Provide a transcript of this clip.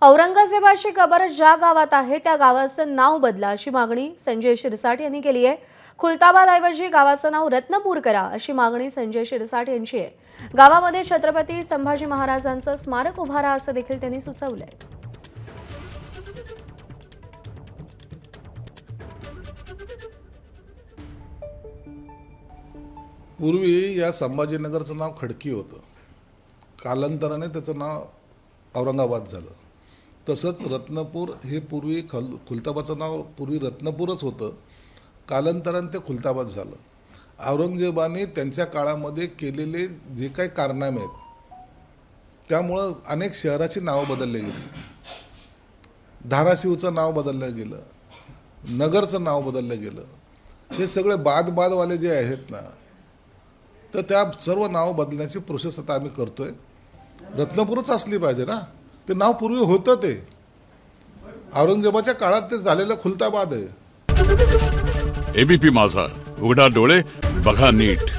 औरंगजेबाची कबर ज्या गावात आहे त्या गावाचं नाव बदला अशी मागणी संजय शिरसाट यांनी केली आहे। खुलताबादऐवजी गावाचं नाव रत्नपूर करा अशी मागणी संजय शिरसाट यांची आहे। गावामध्ये छत्रपती संभाजी महाराजांचं स्मारक उभारा असं देखील त्यांनी सुचवलंय। पूर्वी या संभाजीनगरचं नाव खडकी होतं, कालांतराने त्याचं नाव औरंगाबाद झालं। तसंच रत्नपूर हे पूर्वी खुलताबादचं नाव पूर्वी रत्नपूरच होतं, कालांतराने ते खुलताबाद झालं। औरंगजेबाने त्यांच्या काळामध्ये केलेले जे काही कारनामे आहेत त्यामुळं अनेक शहराची नावं बदलली गेली। धाराशिवचं नाव बदललं गेलं, नगरचं नाव बदललं गेलं। हे सगळे बादवाले जे आहेत ना, तर त्या सर्व नाव बदलण्याची प्रोसेस आता आम्ही करतोय। रत्नपूरच असली पाहिजे ना, ते नाव पूर्वी होतं, ते औरंगजेबाच्या काळात ते झालेलं खुलताबाद आहे। एबीपी माझा, उघडा डोळे बघा नीट।